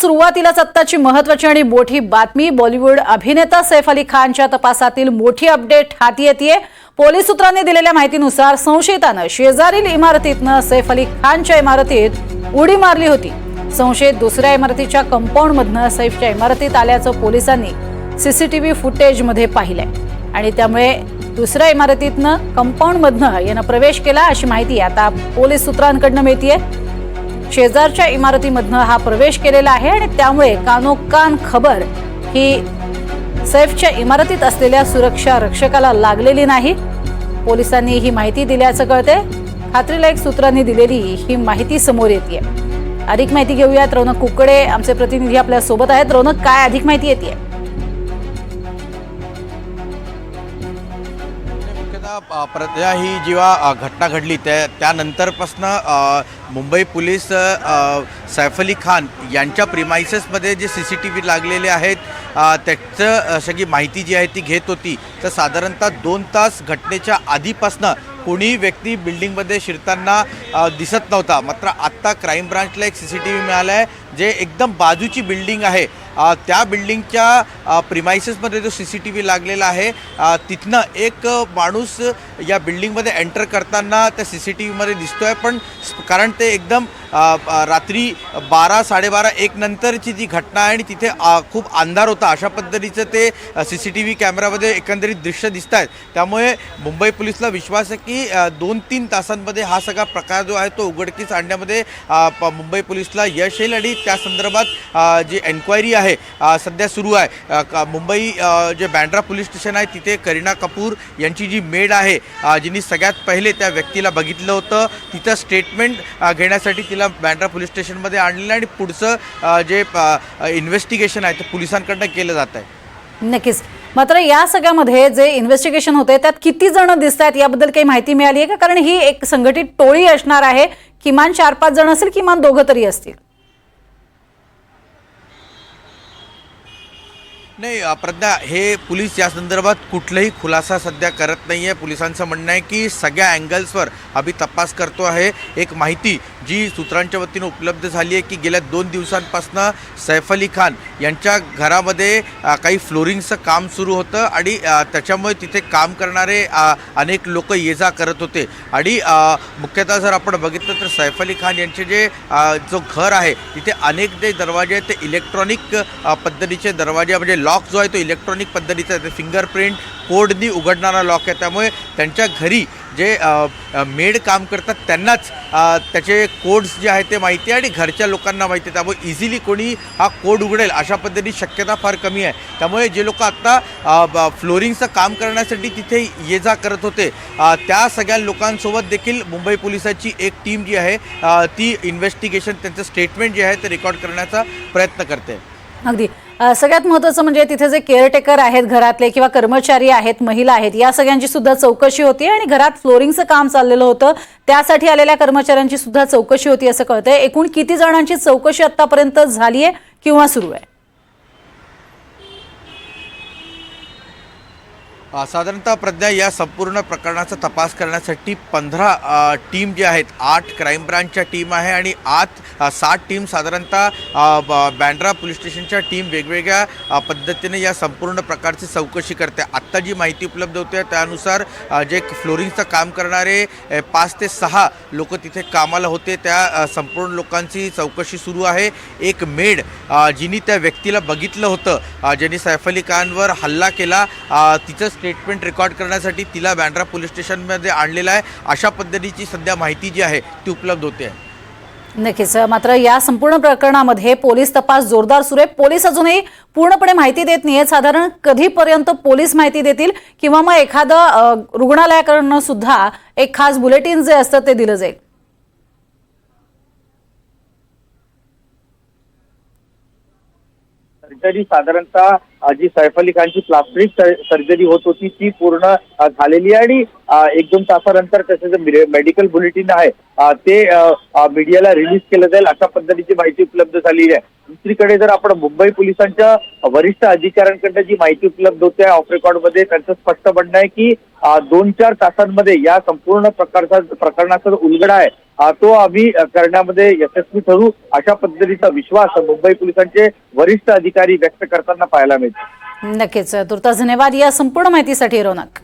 सुरुवातीलाच आत्ताची महत्त्वाची आणि मोठी बातमी बॉलिवूड अभिनेता सैफ अली खानच्या तपासातील मोठी अपडेट हाती येतेय। पोलीस सूत्रांनी दिलेल्या माहितीनुसार संशयितानं शेजारील इमारतीतनं सैफ अली खानच्या इमारतीत उडी मारली होती। संशयित दुसऱ्या इमारतीच्या कंपाऊंडमधनं सैफच्या इमारतीत आल्याचं पोलिसांनी सीसीटीव्ही फुटेजमध्ये पाहिलंय आणि त्यामुळे दुसऱ्या इमारतीतनं कंपाऊंडमधनं यानं प्रवेश केला अशी माहिती आता पोलीस सूत्रांकडून मिळतेय। शेजारच्या इमारतीमधनं हा प्रवेश केलेला आहे आणि त्यामुळे कानोकान खबर ही सैफच्या इमारतीत असलेल्या सुरक्षा रक्षकाला लागलेली नाही। पोलिसांनी ही माहिती दिल्याचं कळते। खात्रीलायक सूत्रांनी दिलेली ही माहिती समोर येतेय। अधिक माहिती घेऊयात। रौनक कुकडे आमचे प्रतिनिधी आपल्या सोबत आहेत। रौनक, काय अधिक माहिती येतेय? प्रज्ञा, ही जेव्हा घटना घडली त्यानंतरपासून मुंबई पोलीस सैफ अली खान यांच्या प्रिमाइसेसमध्ये जे CCTV लागलेले आहेत त्याचं सगळी माहिती जी आहे ती घेत होती। तर साधारणतः 2 तास घटनेच्या आधीपासून कोणी व्यक्ती बिल्डिंगमध्ये शिरताना दिसत नव्हता। मात्र आत्ता क्राईम ब्रांचला एक CCTV मिळाला आहे जे एकदम बाजूची बिल्डिंग आहे त्या बिल्डिंगच्या प्रिमाइसेसमध्ये जो CCTV लागलेला आहे तिथनं एक माणूस या बिल्डिंगमध्ये एंटर करताना त्या CCTVमध्ये दिसतोय। पण कारण ते एकदम रात्री 12, 12:30, 1 नंतरची जी घटना आहे आणि तिथे खूप अंधार होता अशा पद्धतीचं ते CCTV कॅमेरामध्ये एकंदरीत दृश्य दिसत आहेत। त्यामुळे मुंबई पोलिसला विश्वास आहे की 2-3 तासांमध्ये हा सगळा प्रकार जो आहे तो उघडकीस आणण्यामध्ये मुंबई पोलिसला यश येईल आणि त्या संदर्भात जी एन्क्वायरी आहे सध्या सुरू आहे। मुंबई जे बँड्रा पोलीस स्टेशन आहे तिथे करीना कपूर यांची जी मेड आहे जिने सगळ्यात पहिले त्या व्यक्तीला बघितलं होतं, तिथं स्टेटमेंट घेण्यासाठी तिला बँड्रा पोलीस स्टेशनमध्ये आणलेलं आणि पुढचं जे इन्व्हेस्टिगेशन आहे ते पोलिसांकडून केलं जात आहे। नक्कीच। मात्र या सगळ्यामध्ये जे इन्व्हेस्टिगेशन होते त्यात किती जण दिसत आहेत याबद्दल काही माहिती मिळाली आहे का? कारण ही एक संघटित टोळी असणार आहे, किमान 4-5 जण असतील, किमान 2 तरी असतील। नाही प्रज्ञा, हे पोलीस या संदर्भात कुठलाही खुलासा सध्या करत नाही आहे। पोलिसांचं म्हणणं आहे की सगळ्या अँगल्सवर आम्ही तपास करतो आहे। एक माहिती जी सूत्रांच्या वतीनं उपलब्ध झाली आहे की गेल्या 2 दिवसांपासून सैफ अली खान यांच्या घरामध्ये काही फ्लोरिंगचं काम सुरू होतं आणि त्याच्यामुळे तिथे काम करणारे अनेक लोक ये जा करत होते आणि मुख्यतः जर आपण बघितलं तर सैफ अली खान यांचे जे जो घर आहे तिथे अनेक जे दरवाजे आहेत ते इलेक्ट्रॉनिक पद्धतीचे दरवाजे, म्हणजे लॉक जो आहे तो इलेक्ट्रॉनिक पद्धतीचा आहे, फिंगरप्रिंट कोडनी उघडणारा लॉक आहे। त्यामुळे त्यांच्या घरी जे मेड काम करतात त्यांनाच त्याचे कोड्स जे आहेत ते माहिती आहे आणि घरच्या लोकांना माहिती आहे। त्यामुळे इझिली कोणी हा कोड उघडेल अशा पद्धतीची शक्यता फार कमी आहे। त्यामुळे जे लोक आत्ता फ्लोरिंगचं काम करण्यासाठी तिथे ये जा करत होते त्या सगळ्या लोकांसोबत देखील मुंबई पोलिसांची एक टीम जी आहे ती इन्व्हेस्टिगेशन, त्यांचं स्टेटमेंट जे आहे ते रेकॉर्ड करण्याचा प्रयत्न करते। अगदी सगळ्यात महत्त्वाचं म्हणजे तिथे जे केअरटेकर आहेत घरातले किंवा कर्मचारी आहेत, महिला आहेत, या सगळ्यांची सुद्धा चौकशी होती आणि घरात फ्लोरिंगचं काम चाललेलं होतं त्यासाठी आलेल्या कर्मचाऱ्यांची सुद्धा चौकशी होती असं कळतंय। एकूण किती जणांची चौकशी आतापर्यंत झाली आहे किंवा सुरू आहे? साधारणतः प्रज्ञा, या संपूर्ण प्रकरणाचा तपास करण्यासाठी 15 टीम जे आहेत, 8 क्राईम ब्रांचच्या टीम आहे आणि 7 टीम साधारणतः बँड्रा पोलीस स्टेशनच्या टीम वेगवेगळ्या पद्धतीने या संपूर्ण प्रकारची चौकशी करते। आत्ता जी माहिती उपलब्ध होते त्यानुसार जे फ्लोरिंगचं काम करणारे 5 ते 6 लोक तिथे कामाला होते त्या संपूर्ण लोकांची चौकशी सुरू आहे। एक मेड जिने त्या व्यक्तीला बघितलं होतं ज्यांनी सैफ अली खानवर हल्ला केला तिचं स्टेटमेंट रेकॉर्ड करण्यासाठी तिला बँड्रा पोलीस स्टेशनमध्ये आणलेलं आहे अशा पद्धतीची सध्या माहिती जी आहे ती उपलब्ध होते आहे। नक्कीच। मात्र या संपूर्ण प्रकरणामध्ये पोलीस तपास जोरदार सुरू आहे। पोलीस अजूनही पूर्णपणे माहिती देत नाहीये। साधारण कधीपर्यंत पोलीस माहिती देतील किंवा मग एखादं रुग्णालयाकडून सुद्धा एक खास बुलेटिन जे असतं ते दिलं जाईल? सर्जरी साधारणतः जी सैफ अली खानची प्लास्टिक सर्जरी होत होती ती पूर्ण झालेली आहे आणि 1-2 तासानंतर त्याचं जे मेडिकल बुलेटिन आहे ते मीडियाला रिलीज केलं जाईल अशा पद्धतीची माहिती उपलब्ध झालेली आहे। दुसरीकडे जर आपण मुंबई पोलिसांच्या वरिष्ठ अधिकाऱ्यांकडून जी माहिती उपलब्ध होते ऑफ रेकॉर्डमध्ये त्यांचं स्पष्ट म्हणणं आहे की 2-4 तासांमध्ये या संपूर्ण प्रकरणाचा उलगडा आहे तो आम्ही करण्यामध्ये यशस्वी ठरू, अशा पद्धतीचा विश्वास मुंबई पोलिसांचे वरिष्ठ अधिकारी व्यक्त करताना पाहायला मिळतो. नक्कीच. तुर्तास धन्यवाद या संपूर्ण माहितीसाठी रौनक.